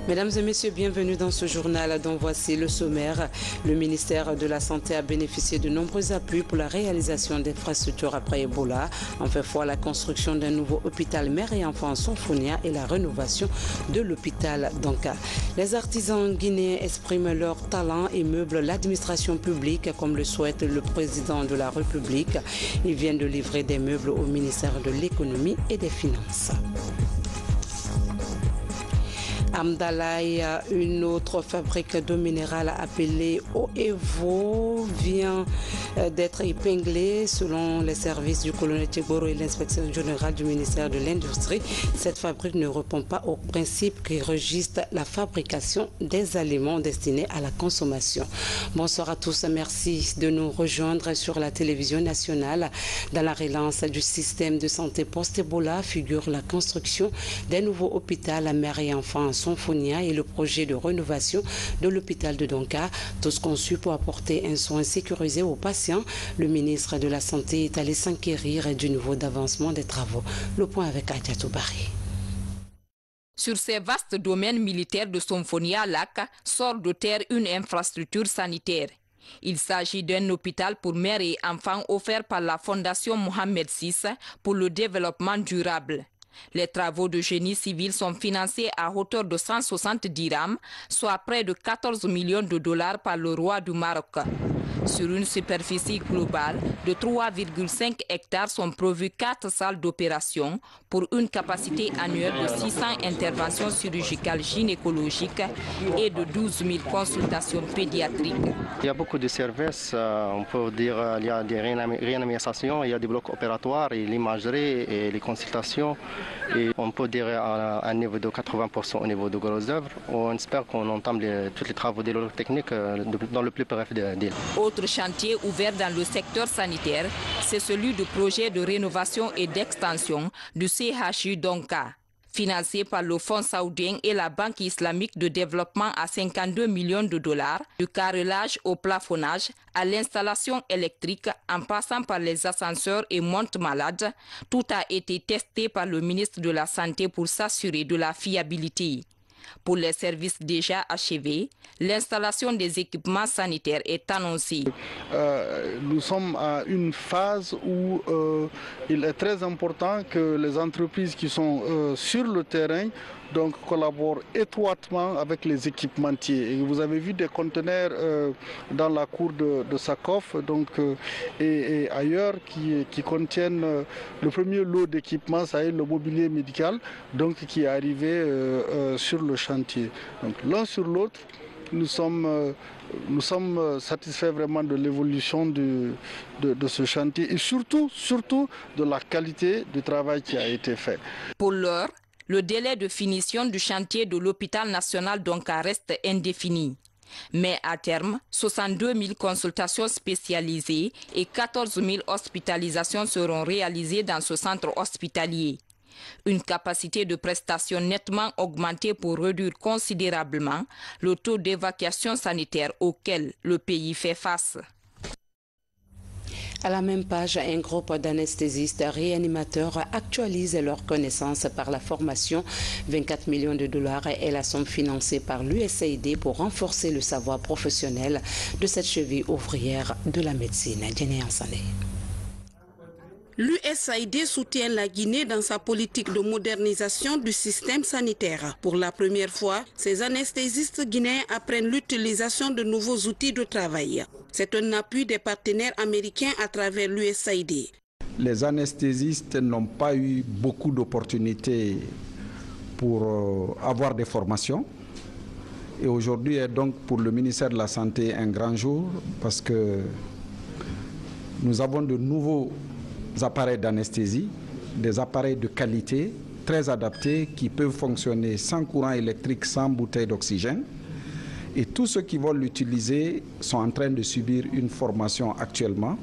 Mesdames et messieurs, bienvenue dans ce journal dont voici le sommaire. Le ministère de la Santé a bénéficié de nombreux appuis pour la réalisation d'infrastructures après Ebola. En fait foi, la construction d'un nouveau hôpital mère et enfants en Sonfonia et la rénovation de l'hôpital d'Anka. Les artisans guinéens expriment leur talent et meublent l'administration publique comme le souhaite le président de la République. Ils viennent de livrer des meubles au ministère de l'économie et des finances. Amdalaï, une autre fabrique d'eau minérale appelée Oevo, vient d'être épinglée selon les services du colonel Tchegoro et l'inspection générale du ministère de l'Industrie. Cette fabrique ne répond pas aux principes qui régissent la fabrication des aliments destinés à la consommation. Bonsoir à tous, merci de nous rejoindre sur la télévision nationale. Dans la relance du système de santé post-Ebola figure la construction d'un nouveau hôpital à mère et enfants Sonfonia et le projet de rénovation de l'hôpital de Donka, tous conçus pour apporter un soin sécurisé aux patients. Le ministre de la Santé est allé s'enquérir du niveau d'avancement des travaux. Le point avec Adjatou Bari. Sur ces vastes domaines militaires de Sonfonia-Lac sort de terre une infrastructure sanitaire. Il s'agit d'un hôpital pour mères et enfants offert par la Fondation Mohamed VI pour le développement durable. Les travaux de génie civil sont financés à hauteur de 160 dirhams, soit près de 14 millions de dollars par le roi du Maroc. Sur une superficie globale de 3,5 hectares sont prévues 4 salles d'opération pour une capacité annuelle de 600 interventions chirurgicales gynécologiques et de 12 000 consultations pédiatriques. Il y a beaucoup de services, on peut dire il y a des réanimations, il y a des blocs opératoires, et l'imagerie et les consultations. Et on peut dire à un niveau de 80% au niveau de grosses œuvres. On espère qu'on entame tous les travaux techniques dans le plus bref délai. Autre chantier ouvert dans le secteur sanitaire, c'est celui du projet de rénovation et d'extension du CHU Donka. Financé par le Fonds saoudien et la Banque islamique de développement à 52 millions de dollars, du carrelage au plafonnage, à l'installation électrique, en passant par les ascenseurs et monte-malades, tout a été testé par le ministre de la Santé pour s'assurer de la fiabilité. Pour les services déjà achevés, l'installation des équipements sanitaires est annoncée. Nous sommes à une phase où il est très important que les entreprises qui sont sur le terrain collaborent étroitement avec les équipementiers. Et vous avez vu des conteneurs dans la cour de Sakof et ailleurs qui contiennent le premier lot d'équipements, ça est le mobilier médical, qui est arrivé sur le chantier. Donc l'un sur l'autre, nous sommes satisfaits vraiment de l'évolution de ce chantier et surtout de la qualité du travail qui a été fait. Pour l'heure, le délai de finition du chantier de l'hôpital national Donka reste indéfini. Mais à terme, 62 000 consultations spécialisées et 14 000 hospitalisations seront réalisées dans ce centre hospitalier. Une capacité de prestation nettement augmentée pour réduire considérablement le taux d'évacuation sanitaire auquel le pays fait face. À la même page, un groupe d'anesthésistes réanimateurs actualise leurs connaissances par la formation. 24 millions de dollars est la somme financée par l'USAID pour renforcer le savoir professionnel de cette cheville ouvrière de la médecine. L'USAID soutient la Guinée dans sa politique de modernisation du système sanitaire. Pour la première fois, ces anesthésistes guinéens apprennent l'utilisation de nouveaux outils de travail. C'est un appui des partenaires américains à travers l'USAID. Les anesthésistes n'ont pas eu beaucoup d'opportunités pour avoir des formations. Et aujourd'hui est donc pour le ministère de la Santé un grand jour parce que nous avons de nouveaux appareils d'anesthésie, des appareils de qualité très adaptés qui peuvent fonctionner sans courant électrique, sans bouteille d'oxygène. Et tous ceux qui veulent l'utiliser sont en train de subir une formation actuellement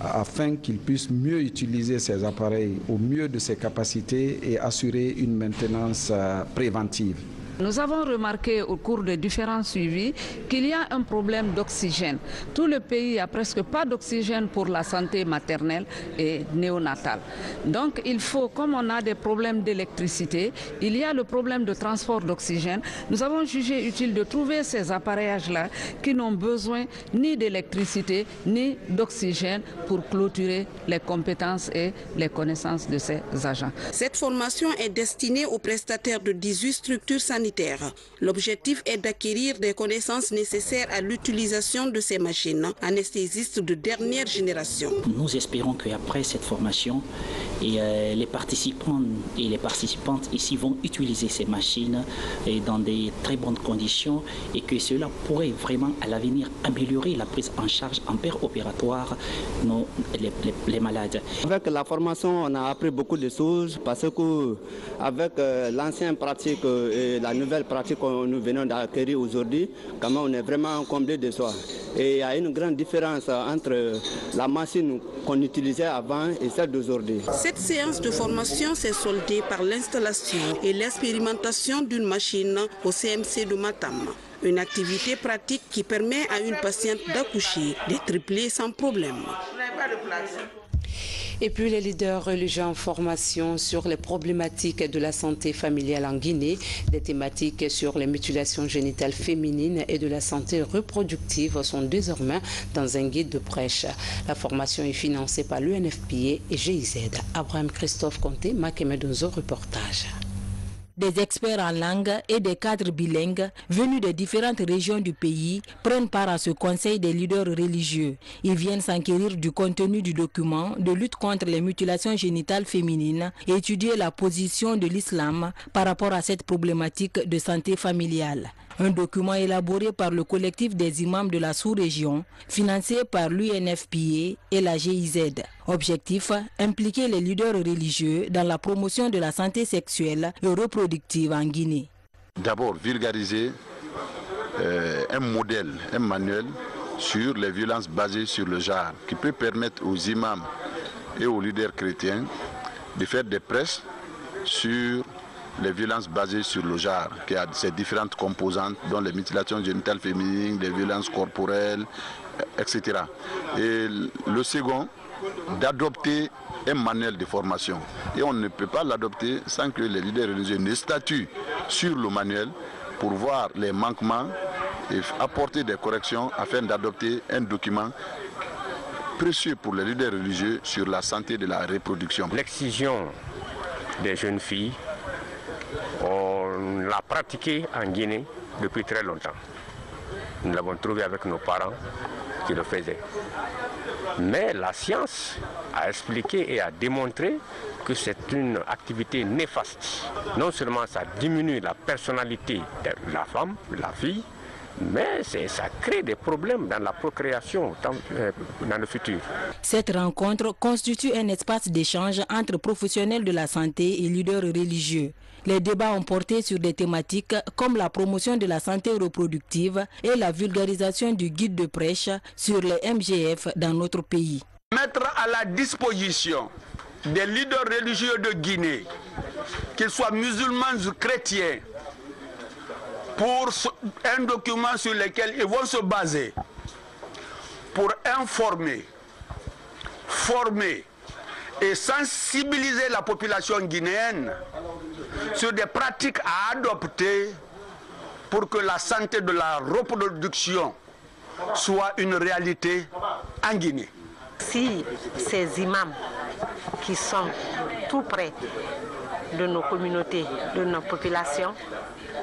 afin qu'ils puissent mieux utiliser ces appareils au mieux de ses capacités et assurer une maintenance préventive. Nous avons remarqué au cours de différents suivis qu'il y a un problème d'oxygène. Tout le pays n'a presque pas d'oxygène pour la santé maternelle et néonatale. Donc il faut, comme on a des problèmes d'électricité, il y a le problème de transport d'oxygène. Nous avons jugé utile de trouver ces appareillages-là qui n'ont besoin ni d'électricité ni d'oxygène pour clôturer les compétences et les connaissances de ces agents. Cette formation est destinée aux prestataires de 18 structures sanitaires. L'objectif est d'acquérir des connaissances nécessaires à l'utilisation de ces machines anesthésistes de dernière génération. Nous espérons qu'après cette formation, les participants et les participantes ici vont utiliser ces machines dans des très bonnes conditions et que cela pourrait vraiment à l'avenir améliorer la prise en charge en opératoire les malades. Avec la formation, on a appris beaucoup de choses parce que avec l'ancienne pratique et la nouvelle pratique que nous venons d'acquérir aujourd'hui, comment on est vraiment comblé de soi. Et il y a une grande différence entre la machine qu'on utilisait avant et celle d'aujourd'hui. Cette séance de formation s'est soldée par l'installation et l'expérimentation d'une machine au CMC de Matam. Une activité pratique qui permet à une patiente d'accoucher, de tripler sans problème. Et puis les leaders religieux en formation sur les problématiques de la santé familiale en Guinée, des thématiques sur les mutilations génitales féminines et de la santé reproductive sont désormais dans un guide de prêche. La formation est financée par l'UNFPA et GIZ. Abraham Christophe Conté, Makemedonzo, reportage. Des experts en langue et des cadres bilingues venus de différentes régions du pays prennent part à ce conseil des leaders religieux. Ils viennent s'enquérir du contenu du document de lutte contre les mutilations génitales féminines et étudier la position de l'islam par rapport à cette problématique de santé familiale. Un document élaboré par le collectif des imams de la sous-région, financé par l'UNFPA et la GIZ. Objectif, impliquer les leaders religieux dans la promotion de la santé sexuelle et reproductive en Guinée. D'abord, vulgariser un modèle, un manuel sur les violences basées sur le genre, qui peut permettre aux imams et aux leaders chrétiens de faire des prêches sur les violences basées sur le genre, qui a ces différentes composantes, dont les mutilations génitales féminines, les violences corporelles, etc. Et le second, d'adopter un manuel de formation. Et on ne peut pas l'adopter sans que les leaders religieux ne statuent sur le manuel pour voir les manquements et apporter des corrections afin d'adopter un document précieux pour les leaders religieux sur la santé de la reproduction. L'excision des jeunes filles, on l'a pratiquée en Guinée depuis très longtemps. Nous l'avons trouvé avec nos parents qui le faisaient. Mais la science a expliqué et a démontré que c'est une activité néfaste. Non seulement ça diminue la personnalité de la femme, de la fille, mais ça crée des problèmes dans la procréation dans le futur. Cette rencontre constitue un espace d'échange entre professionnels de la santé et leaders religieux. Les débats ont porté sur des thématiques comme la promotion de la santé reproductive et la vulgarisation du guide de prêche sur les MGF dans notre pays. Mettre à la disposition des leaders religieux de Guinée, qu'ils soient musulmans ou chrétiens, pour un document sur lequel ils vont se baser pour informer, former et sensibiliser la population guinéenne sur des pratiques à adopter pour que la santé de la reproduction soit une réalité en Guinée. Si ces imams qui sont tout près de nos communautés, de nos populations,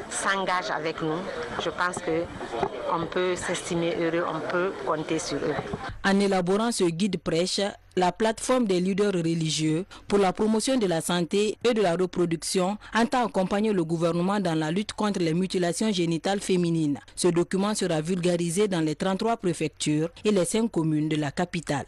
s'engagent avec nous, je pense qu'on peut s'estimer heureux, on peut compter sur eux. En élaborant ce guide prêche, la plateforme des leaders religieux pour la promotion de la santé et de la reproduction entend accompagner le gouvernement dans la lutte contre les mutilations génitales féminines. Ce document sera vulgarisé dans les 33 préfectures et les 5 communes de la capitale.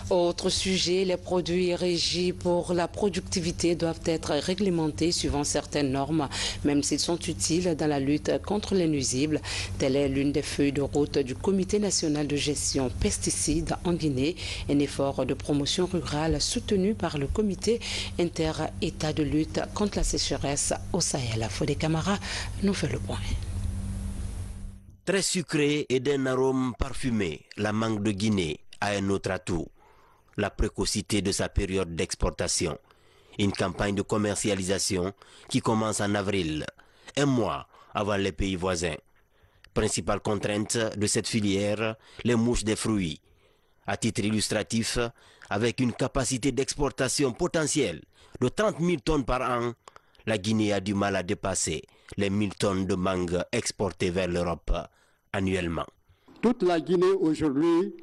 Autre sujet, les produits régis pour la productivité doivent être réglementés suivant certaines normes, même s'ils sont utiles dans la lutte contre les nuisibles. Telle est l'une des feuilles de route du Comité national de gestion pesticides en Guinée, un effort de promotion rurale soutenu par le Comité inter-État de lutte contre la sécheresse au Sahel. Fodé Camara nous fait le point. Très sucré et d'un arôme parfumé, la mangue de Guinée a un autre atout, la précocité de sa période d'exportation. Une campagne de commercialisation qui commence en avril, un mois avant les pays voisins. Principale contrainte de cette filière, les mouches des fruits. À titre illustratif, avec une capacité d'exportation potentielle de 30 000 tonnes par an, la Guinée a du mal à dépasser les 1000 tonnes de mangue exportées vers l'Europe annuellement. Toute la Guinée aujourd'hui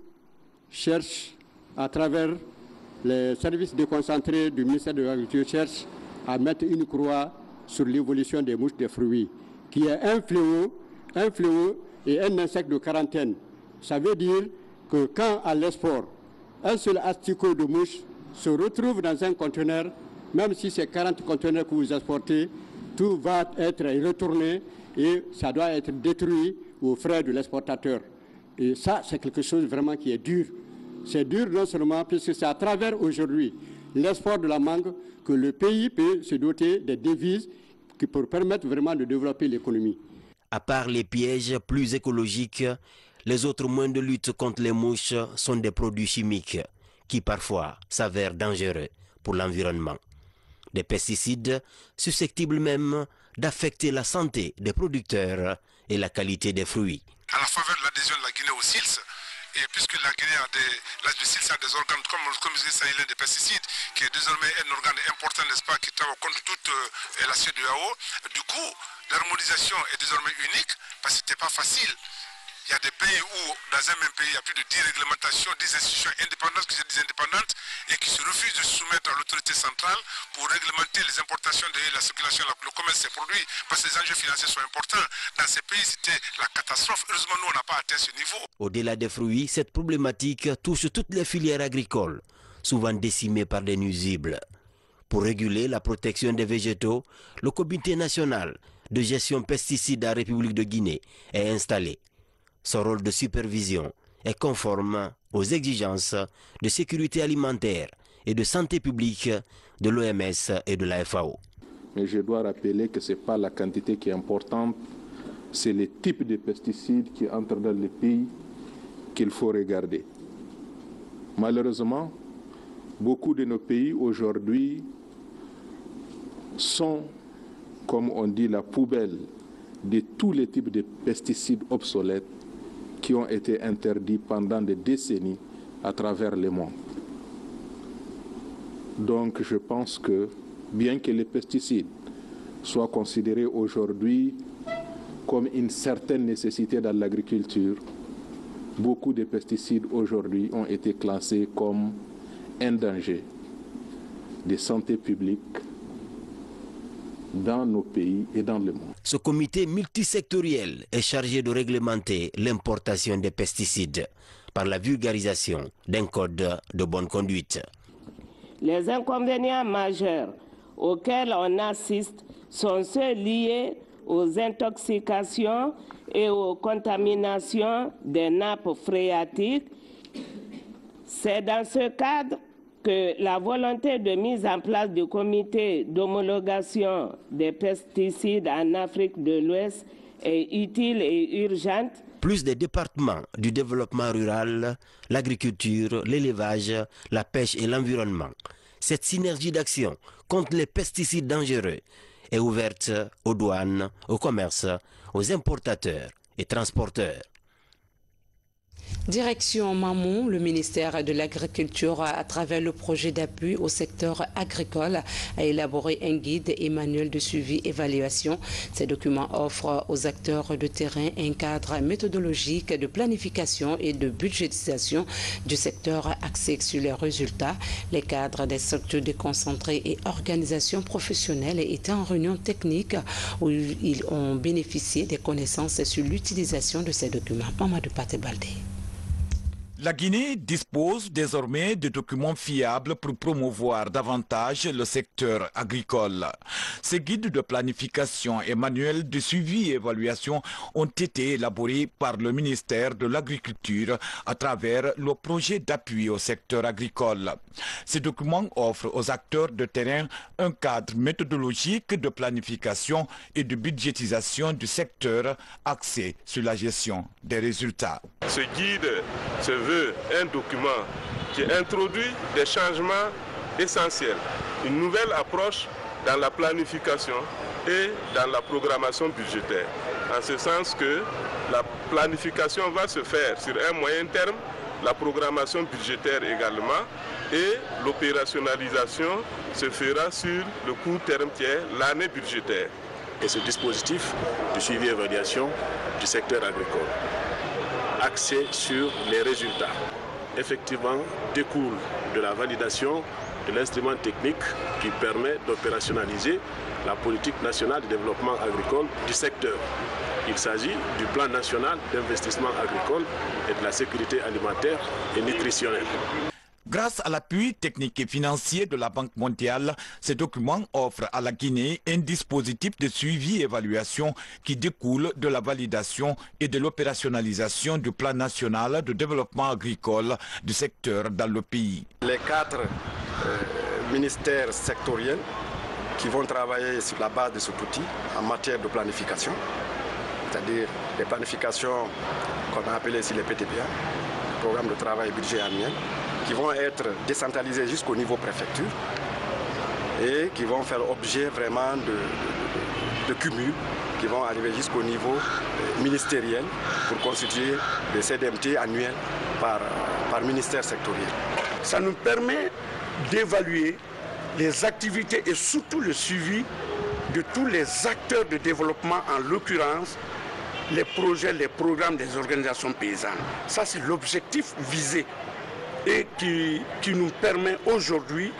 cherche, à travers les services déconcentrés du ministère de l'Agriculture, cherche à mettre une croix sur l'évolution des mouches des fruits, qui est un fléau et un insecte de quarantaine. Ça veut dire que quand à l'export, un seul asticot de mouche se retrouve dans un conteneur, même si c'est 40 conteneurs que vous exportez, tout va être retourné et ça doit être détruit aux frais de l'exportateur. Et ça, c'est quelque chose vraiment qui est dur. C'est dur non seulement puisque c'est à travers aujourd'hui l'export de la mangue que le pays peut se doter des devises qui pour permettre vraiment de développer l'économie. À part les pièges plus écologiques, les autres moyens de lutte contre les mouches sont des produits chimiques qui parfois s'avèrent dangereux pour l'environnement. Des pesticides susceptibles même d'affecter la santé des producteurs et la qualité des fruits. À la faveur de l'adhésion de la Guinée au SILS, et puisque la Guinée a le SILS a des organes comme le comité sahélien des pesticides, qui est désormais un organe important, n'est-ce pas, qui travaille contre toute la CEDEAO, du coup, l'harmonisation est désormais unique, parce que ce n'était pas facile. Il y a des pays où, dans un même pays, il y a plus de 10 réglementations, 10 institutions indépendantes, qui se disent indépendantes, et qui se refusent de se soumettre à l'autorité centrale pour réglementer les importations et la circulation, le commerce des produits, parce que les enjeux financiers sont importants. Dans ces pays, c'était la catastrophe. Heureusement, nous, on n'a pas atteint ce niveau. Au-delà des fruits, cette problématique touche toutes les filières agricoles, souvent décimées par des nuisibles. Pour réguler la protection des végétaux, le Comité national de gestion pesticides en République de Guinée est installé. Son rôle de supervision est conforme aux exigences de sécurité alimentaire et de santé publique de l'OMS et de la FAO. Mais je dois rappeler que ce n'est pas la quantité qui est importante, c'est le type de pesticides qui entrent dans le pays qu'il faut regarder. Malheureusement, beaucoup de nos pays aujourd'hui sont, comme on dit, la poubelle de tous les types de pesticides obsolètes qui ont été interdits pendant des décennies à travers le monde. Donc je pense que bien que les pesticides soient considérés aujourd'hui comme une certaine nécessité dans l'agriculture, beaucoup de pesticides aujourd'hui ont été classés comme un danger de santé publique dans nos pays et dans le monde. Ce comité multisectoriel est chargé de réglementer l'importation des pesticides par la vulgarisation d'un code de bonne conduite. Les inconvénients majeurs auxquels on assiste sont ceux liés aux intoxications et aux contaminations des nappes phréatiques. C'est dans ce cadre que la volonté de mise en place du comité d'homologation des pesticides en Afrique de l'Ouest est utile et urgente. Plus des départements du développement rural, l'agriculture, l'élevage, la pêche et l'environnement. Cette synergie d'action contre les pesticides dangereux est ouverte aux douanes, au commerce, aux importateurs et transporteurs. Direction Mamou, le ministère de l'Agriculture, à travers le projet d'appui au secteur agricole, a élaboré un guide et manuel de suivi-évaluation. Ces documents offrent aux acteurs de terrain un cadre méthodologique de planification et de budgétisation du secteur axé sur les résultats. Les cadres des structures déconcentrées et organisations professionnelles étaient en réunion technique où ils ont bénéficié des connaissances sur l'utilisation de ces documents. Mamadou Paté Baldé. La Guinée dispose désormais de documents fiables pour promouvoir davantage le secteur agricole. Ces guides de planification et manuels de suivi et évaluation ont été élaborés par le ministère de l'Agriculture à travers le projet d'appui au secteur agricole. Ces documents offrent aux acteurs de terrain un cadre méthodologique de planification et de budgétisation du secteur axé sur la gestion des résultats. Ce guide se veut un document qui introduit des changements essentiels, une nouvelle approche dans la planification et dans la programmation budgétaire. En ce sens que la planification va se faire sur un moyen terme, la programmation budgétaire également, et l'opérationnalisation se fera sur le court terme qui est l'année budgétaire. Et ce dispositif de suivi et évaluation du secteur agricole, axé sur les résultats, effectivement découle de la validation de l'instrument technique qui permet d'opérationnaliser la politique nationale de développement agricole du secteur. Il s'agit du plan national d'investissement agricole et de la sécurité alimentaire et nutritionnelle. Grâce à l'appui technique et financier de la Banque mondiale, ces documents offrent à la Guinée un dispositif de suivi et évaluation qui découle de la validation et de l'opérationnalisation du plan national de développement agricole du secteur dans le pays. Les 4 ministères sectoriels qui vont travailler sur la base de cet outil en matière de planification, c'est-à-dire les planifications qu'on a appelées ici les PTPA, programme de travail et budget annuel, qui vont être décentralisés jusqu'au niveau préfecture et qui vont faire objet vraiment de cumul, qui vont arriver jusqu'au niveau ministériel pour constituer des CDMT annuels par ministère sectoriel. Ça nous permet d'évaluer les activités et surtout le suivi de tous les acteurs de développement, en l'occurrence les projets, les programmes des organisations paysannes. Ça, c'est l'objectif visé et qui nous permet aujourd'hui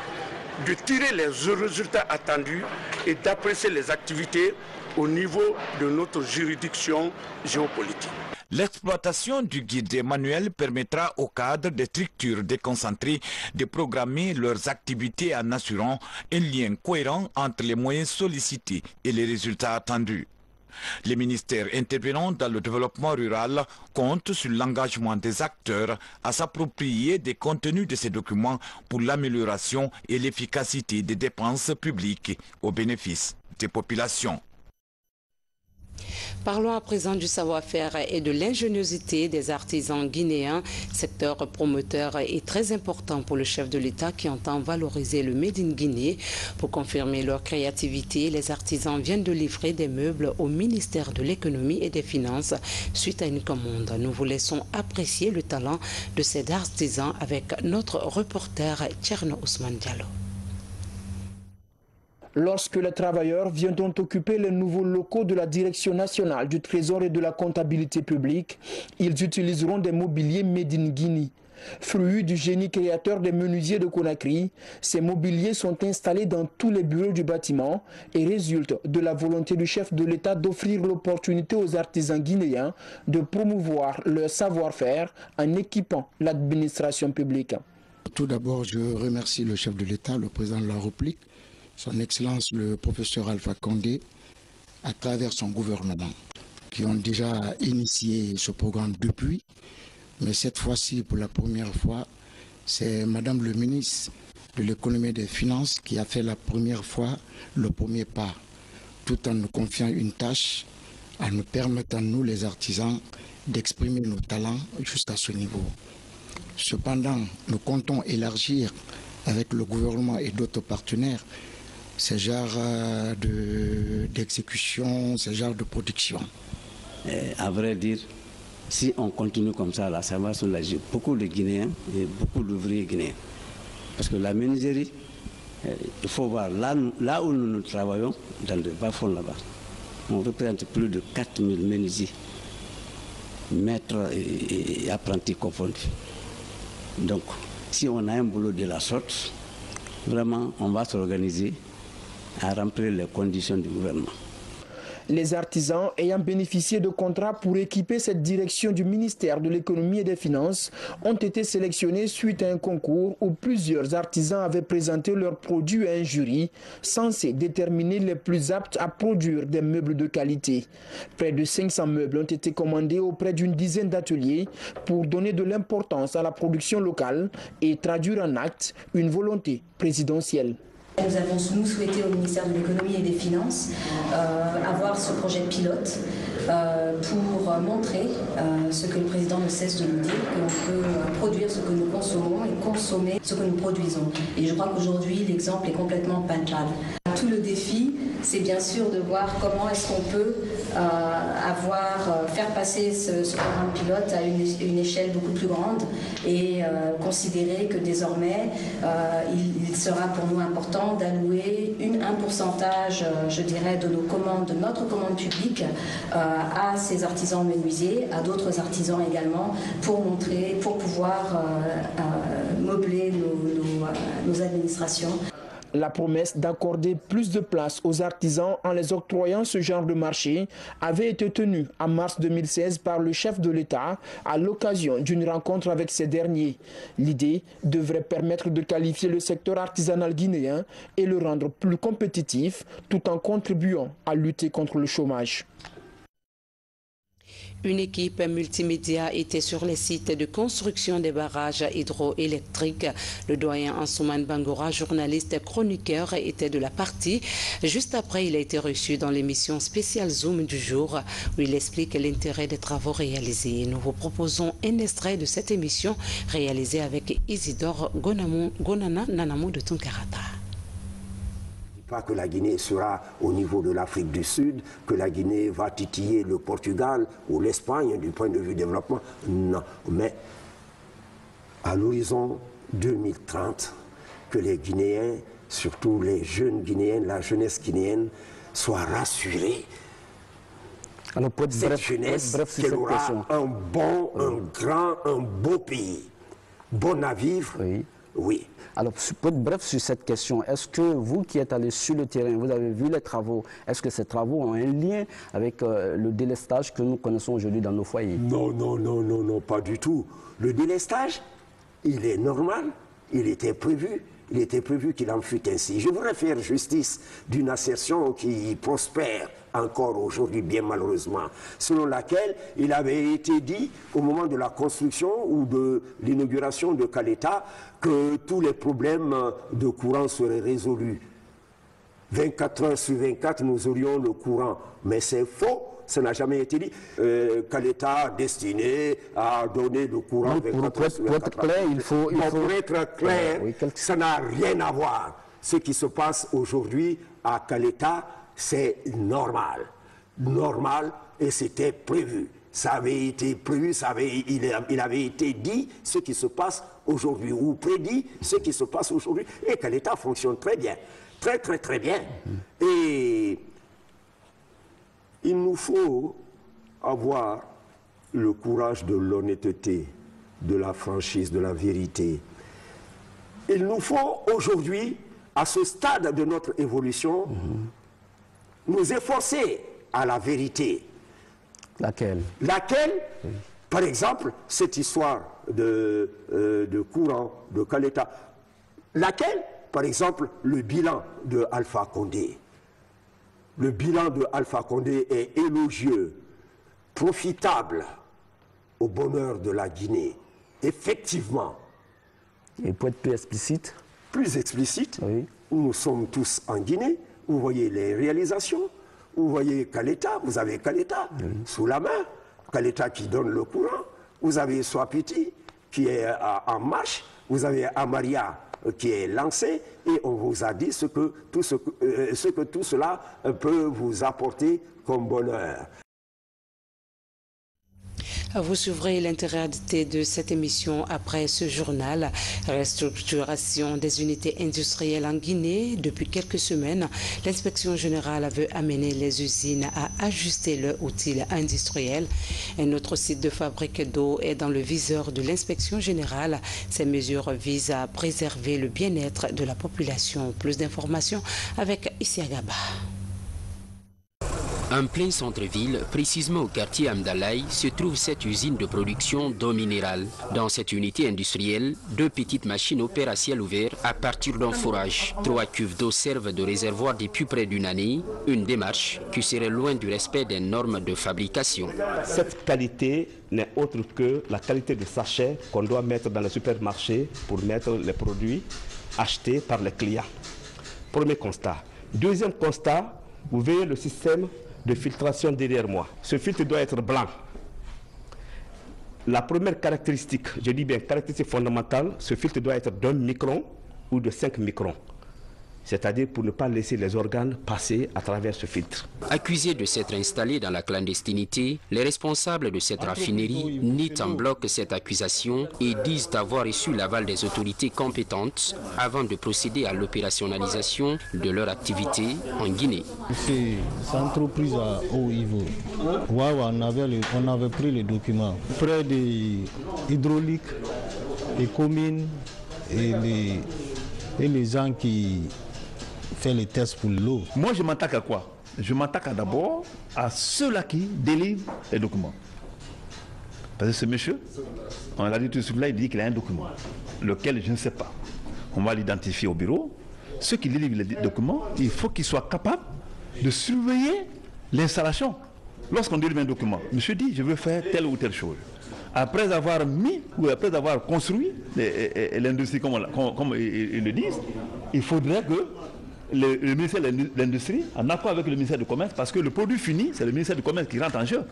de tirer les résultats attendus et d'apprécier les activités au niveau de notre juridiction géopolitique. L'exploitation du guide manuel permettra aux cadres des structures déconcentrées de programmer leurs activités en assurant un lien cohérent entre les moyens sollicités et les résultats attendus. Les ministères intervenant dans le développement rural comptent sur l'engagement des acteurs à s'approprier des contenus de ces documents pour l'amélioration et l'efficacité des dépenses publiques au bénéfice des populations. Parlons à présent du savoir-faire et de l'ingéniosité des artisans guinéens, secteur promoteur et très important pour le chef de l'État qui entend valoriser le Made in Guinée. Pour confirmer leur créativité, les artisans viennent de livrer des meubles au ministère de l'économie et des finances suite à une commande. Nous vous laissons apprécier le talent de ces artisans avec notre reporter Tcherno Ousmane Diallo. Lorsque les travailleurs viendront occuper les nouveaux locaux de la Direction nationale du Trésor et de la comptabilité publique, ils utiliseront des mobiliers Made in Guinée. Fruits du génie créateur des menuisiers de Conakry, ces mobiliers sont installés dans tous les bureaux du bâtiment et résultent de la volonté du chef de l'État d'offrir l'opportunité aux artisans guinéens de promouvoir leur savoir-faire en équipant l'administration publique. Tout d'abord, je remercie le chef de l'État, le président de la République, Son Excellence le professeur Alpha Condé, à travers son gouvernement, qui ont déjà initié ce programme depuis. Mais cette fois-ci, pour la première fois, c'est Madame le ministre de l'économie et des finances qui a fait la première fois le premier pas, tout en nous confiant une tâche, en nous permettant, nous les artisans, d'exprimer nos talents jusqu'à ce niveau. Cependant, nous comptons élargir avec le gouvernement et d'autres partenaires ce genre d'exécution, ce genre de production. À vrai dire, si on continue comme ça, là, ça va soulager beaucoup de Guinéens et beaucoup d'ouvriers guinéens. Parce que la menuiserie, il faut voir, là où nous travaillons, dans le bas-fond là-bas, on représente plus de 4000 menuisiers, maîtres et apprentis confondus. Donc, si on a un boulot de la sorte, vraiment, on va s'organiser à remplir les conditions du gouvernement. Les artisans ayant bénéficié de contrats pour équiper cette direction du ministère de l'économie et des finances ont été sélectionnés suite à un concours où plusieurs artisans avaient présenté leurs produits à un jury censé déterminer les plus aptes à produire des meubles de qualité. Près de 500 meubles ont été commandés auprès d'une dizaine d'ateliers pour donner de l'importance à la production locale et traduire en actes une volonté présidentielle. Nous avons souhaité au ministère de l'économie et des finances avoir ce projet pilote pour montrer ce que le président ne cesse de nous dire, que l'on peut produire ce que nous consommons et consommer ce que nous produisons. Et je crois qu'aujourd'hui, l'exemple est complètement palpable. Tout le défi, c'est bien sûr de voir comment est-ce qu'on peut faire passer ce programme pilote à une échelle beaucoup plus grande et considérer que désormais, il sera pour nous important d'allouer un pourcentage, je dirais, de nos commandes, de notre commande publique à ces artisans menuisiers, à d'autres artisans également, pour pouvoir meubler nos administrations. La promesse d'accorder plus de place aux artisans en les octroyant ce genre de marché avait été tenue en mars 2016 par le chef de l'État à l'occasion d'une rencontre avec ces derniers. L'idée devrait permettre de qualifier le secteur artisanal guinéen et le rendre plus compétitif tout en contribuant à lutter contre le chômage. Une équipe multimédia était sur les sites de construction des barrages hydroélectriques. Le doyen Ansouman Bangora, journaliste et chroniqueur, était de la partie. Juste après, il a été reçu dans l'émission spéciale Zoom du jour où il explique l'intérêt des travaux réalisés. Nous vous proposons un extrait de cette émission réalisée avec Isidore Gonana Nanamou de Tunkarata. Pas que la Guinée sera au niveau de l'Afrique du Sud, que la Guinée va titiller le Portugal ou l'Espagne du point de vue développement. Non, mais à l'horizon 2030, que les Guinéens, surtout les jeunes Guinéens, la jeunesse guinéenne, soient rassurés. Alors, cette jeunesse, qu'elle aura un bon, un grand, un beau pays, bon à vivre, oui. Alors, pour être bref sur cette question, est-ce que vous qui êtes allé sur le terrain, vous avez vu les travaux, est-ce que ces travaux ont un lien avec le délestage que nous connaissons aujourd'hui dans nos foyers? Non, non, non, non, non, pas du tout. Le délestage, il est normal, il était prévu qu'il en fût ainsi. Je voudrais faire justice d'une assertion qui prospère encore aujourd'hui, bien malheureusement, selon laquelle il avait été dit au moment de la construction ou de l'inauguration de Caleta que tous les problèmes de courant seraient résolus. 24 heures sur 24, nous aurions le courant. Mais c'est faux, ça n'a jamais été dit. Caleta destiné à donner le courant. Oui, pour être clair, il faut... Pour être clair, ça n'a rien à voir. Ce qui se passe aujourd'hui à Caleta, c'est normal. Normal, et c'était prévu. Ça avait été prévu, il avait été dit ce qui se passe aujourd'hui, ou prédit ce qui se passe aujourd'hui, et que l'État fonctionne très bien. Très, très, très bien. Et il nous faut avoir le courage de l'honnêteté, de la franchise, de la vérité. Il nous faut aujourd'hui, à ce stade de notre évolution, nous efforcer à la vérité. Laquelle? Par exemple, cette histoire de courant, de Caleta. Laquelle? Par exemple, le bilan de Alpha Condé. Le bilan de Alpha Condé est élogieux, profitable au bonheur de la Guinée. Effectivement. Et pour être plus explicite? Plus explicite, oui. Nous sommes tous en Guinée. Vous voyez les réalisations, vous voyez Caleta, vous avez Caleta sous la main, Caleta qui donne le courant, vous avez Swapiti qui est en marche, vous avez Amaria qui est lancé, et on vous a dit ce que tout cela peut vous apporter comme bonheur. Vous suivrez l'intégralité de cette émission après ce journal. Restructuration des unités industrielles en Guinée. Depuis quelques semaines, l'inspection générale veut amener les usines à ajuster leur outil industriel. Un autre site de fabrique d'eau est dans le viseur de l'inspection générale. Ces mesures visent à préserver le bien-être de la population. Plus d'informations avec Issiagaba. En plein centre-ville, précisément au quartier Amdalaï, se trouve cette usine de production d'eau minérale. Dans cette unité industrielle, 2 petites machines opèrent à ciel ouvert à partir d'un forage. 3 cuves d'eau servent de réservoir depuis près d'une année, une démarche qui serait loin du respect des normes de fabrication. Cette qualité n'est autre que la qualité de sachet qu'on doit mettre dans les supermarchés pour mettre les produits achetés par les clients. Premier constat. Deuxième constat, vous voyez le système de filtration derrière moi. Ce filtre doit être blanc. La première caractéristique, je dis bien caractéristique fondamentale, ce filtre doit être d'1 micron ou de 5 microns. C'est-à-dire pour ne pas laisser les organes passer à travers ce filtre. Accusés de s'être installés dans la clandestinité, les responsables de cette raffinerie nient en bloc cette accusation et disent avoir reçu l'aval des autorités compétentes avant de procéder à l'opérationnalisation de leur activité en Guinée. C'est entreprise à haut niveau. On avait pris les documents près des hydrauliques, les communes et les gens qui fait les tests pour l'eau. Moi, je m'attaque à quoi? Je m'attaque d'abord à ceux-là qui délivrent les documents. Parce que ce monsieur, on l'a dit tout de suite là, il dit qu'il a un document, lequel je ne sais pas. On va l'identifier au bureau. Ceux qui délivrent les documents, il faut qu'ils soient capables de surveiller l'installation. Lorsqu'on délivre un document, monsieur dit, je veux faire telle ou telle chose. Après avoir mis ou après avoir construit l'industrie comme ils le disent, il faudrait que le ministère de l'Industrie, en accord avec le ministère du Commerce, parce que le produit fini, c'est le ministère du Commerce qui rentre en jeu.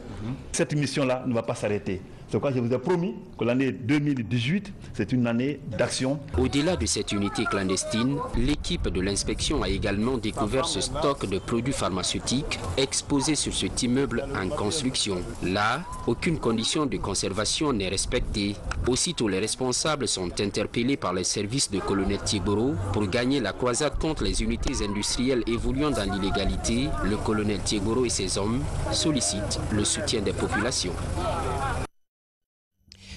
Cette mission-là ne va pas s'arrêter. C'est pourquoi je vous ai promis que l'année 2018, c'est une année d'action. Au-delà de cette unité clandestine, l'équipe de l'inspection a également découvert ce stock de produits pharmaceutiques exposés sur cet immeuble en construction. Là, aucune condition de conservation n'est respectée. Aussitôt, les responsables sont interpellés par les services de colonel Tieboro pour gagner la croisade contre les unités industrielles évoluant dans l'illégalité. Le colonel Tieboro et ses hommes sollicitent le soutien des populations.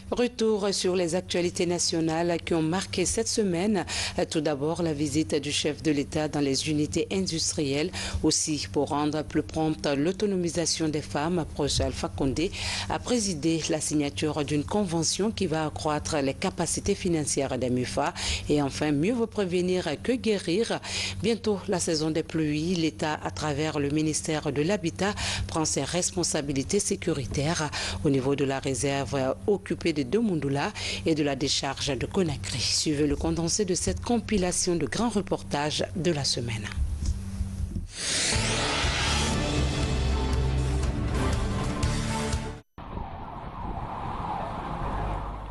Retour sur les actualités nationales qui ont marqué cette semaine. Tout d'abord, la visite du chef de l'État dans les unités industrielles. Aussi, pour rendre plus prompte l'autonomisation des femmes, proche Alpha Condé a présidé la signature d'une convention qui va accroître les capacités financières des MUFA. Et enfin, mieux vaut prévenir que guérir. Bientôt, la saison des pluies, l'État, à travers le ministère de l'Habitat, prend ses responsabilités sécuritaires au niveau de la réserve occupée de Domundula et de la décharge de Conakry. Suivez le condensé de cette compilation de grands reportages de la semaine.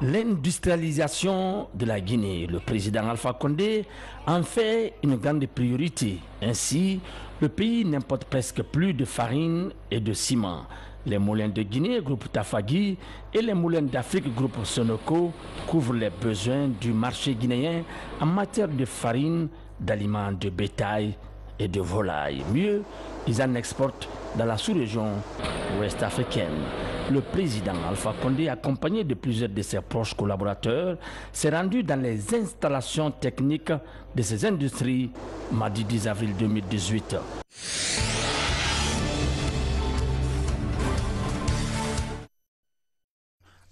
L'industrialisation de la Guinée, le président Alpha Condé en fait une grande priorité. Ainsi, le pays n'importe presque plus de farine et de ciment. Les moulins de Guinée, groupe Tafagui, et les moulins d'Afrique, groupe Sonoko, couvrent les besoins du marché guinéen en matière de farine, d'aliments de bétail et de volaille. Mieux, ils en exportent dans la sous-région ouest africaine. Le président Alpha Condé, accompagné de plusieurs de ses proches collaborateurs, s'est rendu dans les installations techniques de ces industries mardi 10 avril 2018.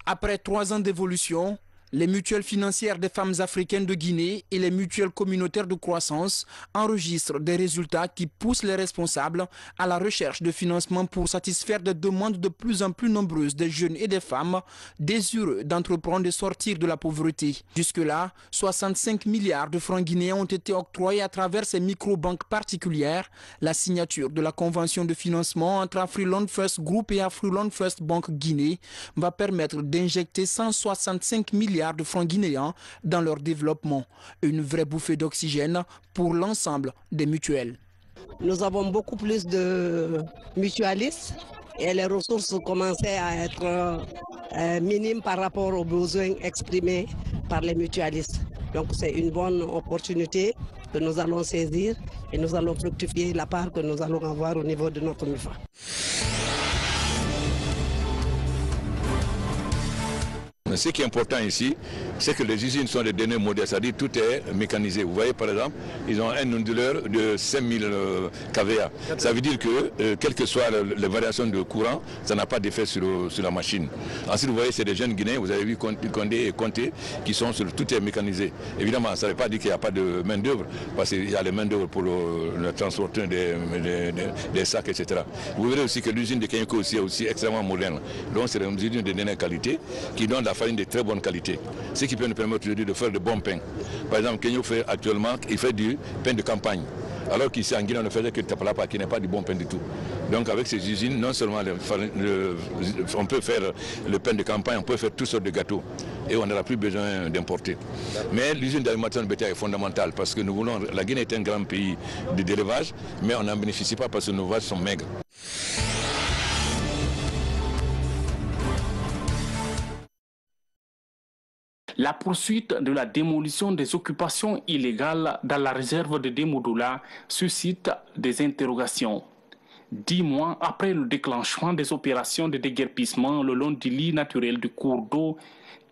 Après 3 ans d'évolution, les mutuelles financières des femmes africaines de Guinée et les mutuelles communautaires de croissance enregistrent des résultats qui poussent les responsables à la recherche de financement pour satisfaire des demandes de plus en plus nombreuses des jeunes et des femmes désireux d'entreprendre et sortir de la pauvreté. Jusque-là, 65 milliards de francs guinéens ont été octroyés à travers ces micro-banques particulières. La signature de la convention de financement entre AfriLoan First Group et AfriLoan First Bank Guinée va permettre d'injecter 165 milliards de francs guinéens dans leur développement. Une vraie bouffée d'oxygène pour l'ensemble des mutuelles. Nous avons beaucoup plus de mutualistes et les ressources commençaient à être minimes par rapport aux besoins exprimés par les mutualistes. Donc c'est une bonne opportunité que nous allons saisir et nous allons fructifier la part que nous allons avoir au niveau de notre MUFA. Mais ce qui est important ici, c'est que les usines sont des derniers modèles, c'est-à-dire tout est mécanisé. Vous voyez par exemple, ils ont un onduleur de 5000 kVA. Ça veut dire que, quelles que soient les variations de courant, ça n'a pas d'effet sur la machine. Ensuite, vous voyez, c'est des jeunes Guinéens, vous avez vu Condé et Conté, qui sont sur tout est mécanisé. Évidemment, ça ne veut pas dire qu'il n'y a pas de main-d'œuvre, parce qu'il y a les main-d'œuvre pour le transport des sacs, etc. Vous verrez aussi que l'usine de Kenyoko aussi est aussi extrêmement moderne. Donc, c'est une usine de dernière qualité qui donne la farine de très bonne qualité. Ce qui peut nous permettre aujourd'hui de faire de bons pains. Par exemple, Kenyoko fait actuellement, il fait du pain de campagne. Alors qu'ici en Guinée, on ne faisait que le tapalapa qui n'est pas du bon pain du tout. Donc avec ces usines, non seulement on peut faire le pain de campagne, on peut faire toutes sortes de gâteaux. Et on n'aura plus besoin d'importer. Mais l'usine d'alimentation de bétail est fondamentale parce que nous voulons, la Guinée est un grand pays d'élevage, mais on n'en bénéficie pas parce que nos vaches sont maigres. La poursuite de la démolition des occupations illégales dans la réserve de Demoudoula suscite des interrogations. 10 mois après le déclenchement des opérations de déguerpissement le long du lit naturel du cours d'eau,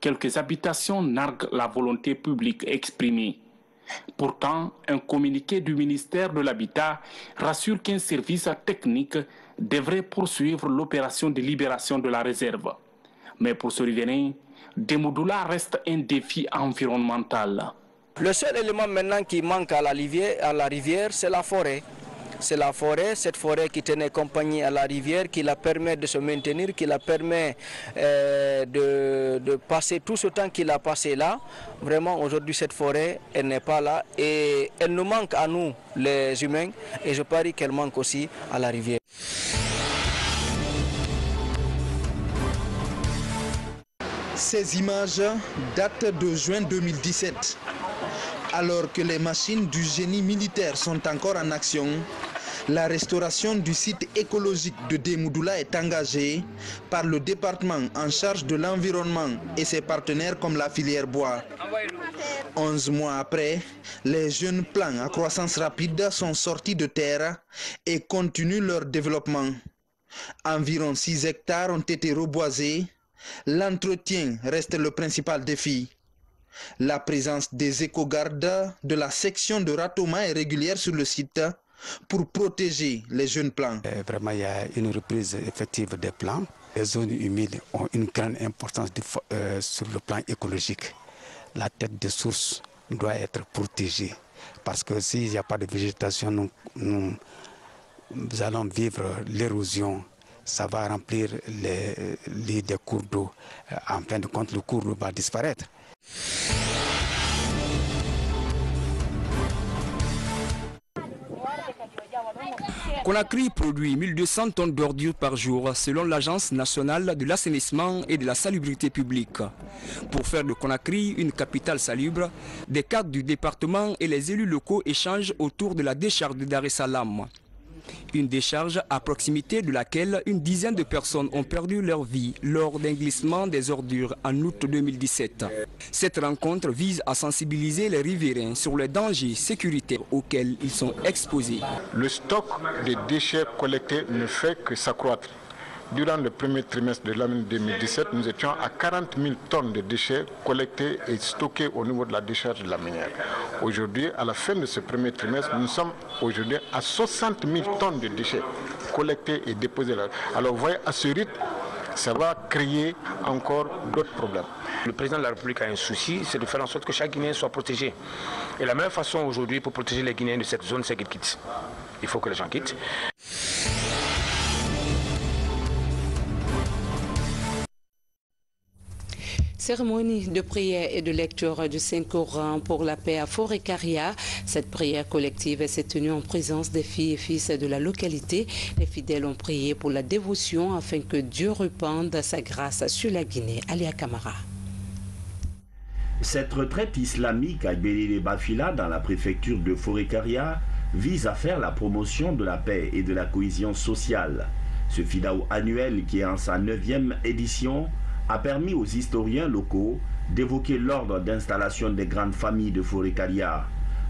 quelques habitations narguent la volonté publique exprimée. Pourtant, un communiqué du ministère de l'Habitat rassure qu'un service technique devrait poursuivre l'opération de libération de la réserve. Mais pour ce riverain, Demoudoula reste un défi environnemental. Le seul élément maintenant qui manque à la rivière, c'est la forêt. C'est la forêt, cette forêt qui tenait compagnie à la rivière, qui la permet de se maintenir, qui la permet de passer tout ce temps qu'il a passé là. Vraiment, aujourd'hui, cette forêt, elle n'est pas là et elle nous manque à nous, les humains, et je parie qu'elle manque aussi à la rivière. Ces images datent de juin 2017. Alors que les machines du génie militaire sont encore en action, la restauration du site écologique de Demoudoula est engagée par le département en charge de l'environnement et ses partenaires comme la filière bois. 11 mois après, les jeunes plants à croissance rapide sont sortis de terre et continuent leur développement. Environ 6 hectares ont été reboisés. L'entretien reste le principal défi. La présence des éco-gardes de la section de Ratoma est régulière sur le site pour protéger les jeunes plants. Vraiment, il y a une reprise effective des plants. Les zones humides ont une grande importance sur le plan écologique. La tête de source doit être protégée parce que s'il n'y a pas de végétation, nous allons vivre l'érosion. Ça va remplir les lits des cours d'eau. En fin de compte, le cours d'eau va disparaître. Conakry produit 1200 tonnes d'ordures par jour selon l'Agence nationale de l'assainissement et de la salubrité publique. Pour faire de Conakry une capitale salubre, des cadres du département et les élus locaux échangent autour de la décharge de Dar es Salaam. Une décharge à proximité de laquelle une dizaine de personnes ont perdu leur vie lors d'un glissement des ordures en août 2017. Cette rencontre vise à sensibiliser les riverains sur les dangers sécuritaires auxquels ils sont exposés. Le stock de déchets collectés ne fait que s'accroître. Durant le premier trimestre de l'année 2017, nous étions à 40 000 tonnes de déchets collectés et stockés au niveau de la décharge de la minière. Aujourd'hui, à la fin de ce premier trimestre, nous sommes aujourd'hui à 60 000 tonnes de déchets collectés et déposés là. Alors vous voyez, à ce rythme, ça va créer encore d'autres problèmes. Le président de la République a un souci, c'est de faire en sorte que chaque Guinéen soit protégé. Et la meilleure façon aujourd'hui pour protéger les Guinéens de cette zone, c'est qu'ils quittent. Il faut que les gens quittent. Cérémonie de prière et de lecture du Saint-Coran pour la paix à Forêt-Caria. Cette prière collective s'est tenue en présence des filles et fils de la localité. Les fidèles ont prié pour la dévotion afin que Dieu répande sa grâce sur la Guinée. Alia Kamara. Cette retraite islamique à Belile-Bafila dans la préfecture de Forêt-Caria vise à faire la promotion de la paix et de la cohésion sociale. Ce FIDAO annuel qui est en sa 9e édition a permis aux historiens locaux d'évoquer l'ordre d'installation des grandes familles de Forêt-Caria.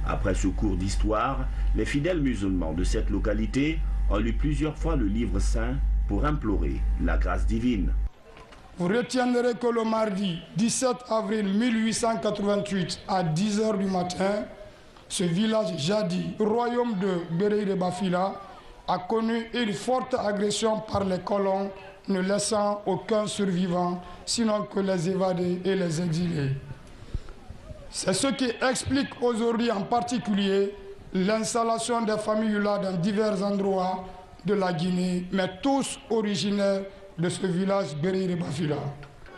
Après ce cours d'histoire, les fidèles musulmans de cette localité ont lu plusieurs fois le livre saint pour implorer la grâce divine. Vous retiendrez que le mardi 17 avril 1888 à 10 h du matin, ce village jadis royaume de Bereire Bafila a connu une forte agression par les colons, ne laissant aucun survivant, sinon que les évadés et les exilés. C'est ce qui explique aujourd'hui en particulier l'installation des familles Yula dans divers endroits de la Guinée, mais tous originaires de ce village Bereire Bafila.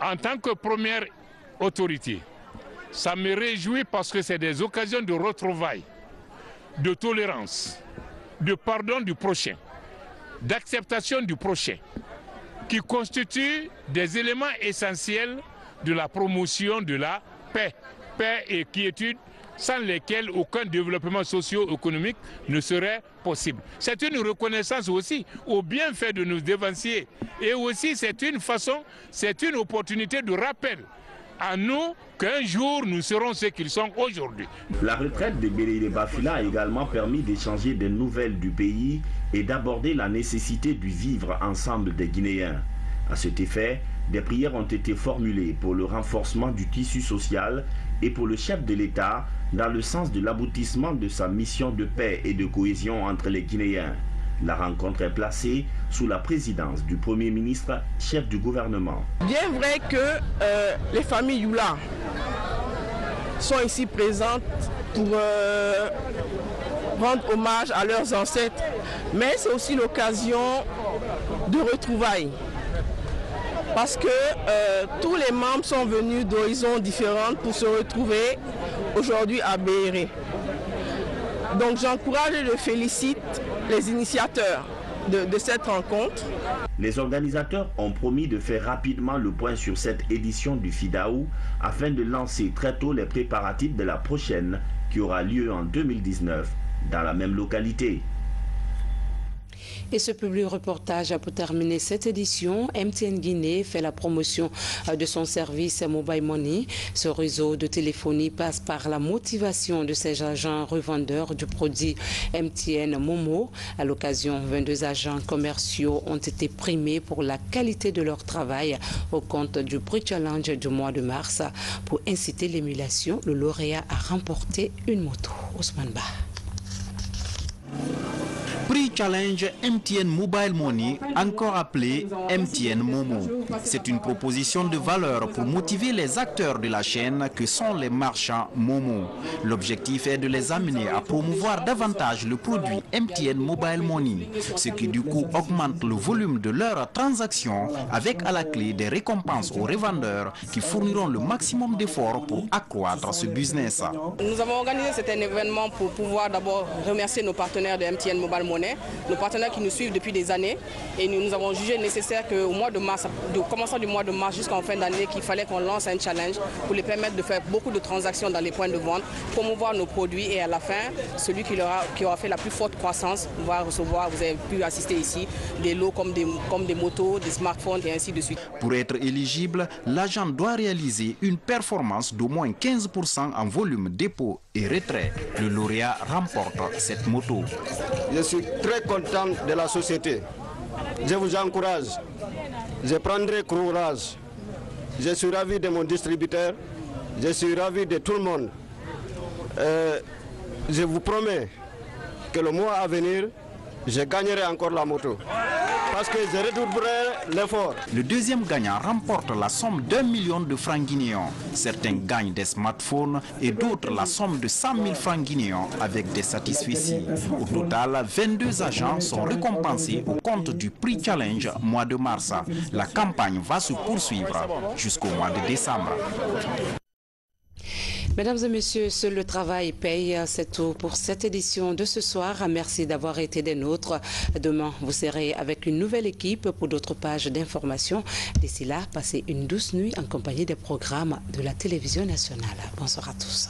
En tant que première autorité, ça me réjouit parce que c'est des occasions de retrouvailles, de tolérance, de pardon du prochain, d'acceptation du prochain, qui constituent des éléments essentiels de la promotion de la paix. Paix et quiétude sans lesquels aucun développement socio-économique ne serait possible. C'est une reconnaissance aussi au bienfait de nos dévanciers. Et aussi c'est une façon, c'est une opportunité de rappel à nous qu'un jour nous serons ce qu'ils sont aujourd'hui. La retraite de Bereire Bafila a également permis d'échanger des nouvelles du pays et d'aborder la nécessité du vivre ensemble des Guinéens. À cet effet, des prières ont été formulées pour le renforcement du tissu social et pour le chef de l'État dans le sens de l'aboutissement de sa mission de paix et de cohésion entre les Guinéens. La rencontre est placée sous la présidence du Premier ministre, chef du gouvernement. Bien vrai que les familles Yula sont ici présentes pour rendre hommage à leurs ancêtres, mais c'est aussi l'occasion de retrouvailles. Parce que tous les membres sont venus d'horizons différents pour se retrouver aujourd'hui à Bereire. Donc j'encourage et je félicite les initiateurs de cette rencontre. Les organisateurs ont promis de faire rapidement le point sur cette édition du FIDAO afin de lancer très tôt les préparatifs de la prochaine qui aura lieu en 2019 dans la même localité. Et ce public reportage pour terminer cette édition, MTN Guinée fait la promotion de son service Mobile Money. Ce réseau de téléphonie passe par la motivation de ses agents revendeurs du produit MTN Momo. À l'occasion, 22 agents commerciaux ont été primés pour la qualité de leur travail au compte du Prix Challenge du mois de mars. Pour inciter l'émulation, le lauréat a remporté une moto. Ousmane Ba. Prix Challenge MTN Mobile Money, encore appelé MTN Momo. C'est une proposition de valeur pour motiver les acteurs de la chaîne que sont les marchands Momo. L'objectif est de les amener à promouvoir davantage le produit MTN Mobile Money, ce qui du coup augmente le volume de leurs transactions avec à la clé des récompenses aux revendeurs qui fourniront le maximum d'efforts pour accroître ce business. Nous avons organisé cet événement pour pouvoir d'abord remercier nos partenaires de MTN Mobile Money, nos partenaires qui nous suivent depuis des années, et nous avons jugé nécessaire qu'au mois de mars, commençant du mois de mars jusqu'en fin d'année, qu'il fallait qu'on lance un challenge pour les permettre de faire beaucoup de transactions dans les points de vente, promouvoir nos produits, et à la fin, celui qui aura fait la plus forte croissance va recevoir, vous avez pu assister ici, des lots comme des motos, des smartphones et ainsi de suite. Pour être éligible, l'agent doit réaliser une performance d'au moins 15% en volume dépôt et retrait. Le lauréat remporte cette moto. Je suis très content de la société. Je vous encourage. Je prendrai courage. Je suis ravi de mon distributeur. Je suis ravi de tout le monde. Je vous promets que le mois à venir, je gagnerai encore la moto. Parce que je redoublerai l'effort. Le deuxième gagnant remporte la somme d'1 million de francs guinéens. Certains gagnent des smartphones et d'autres la somme de 100 000 francs guinéens avec des satisfecits. Au total, 22 agents sont récompensés au compte du Prix Challenge mois de mars. La campagne va se poursuivre jusqu'au mois de décembre. Mesdames et messieurs, seul le travail paye. C'est tout pour cette édition de ce soir. Merci d'avoir été des nôtres. Demain, vous serez avec une nouvelle équipe pour d'autres pages d'information. D'ici là, passez une douce nuit en compagnie des programmes de la télévision nationale. Bonsoir à tous.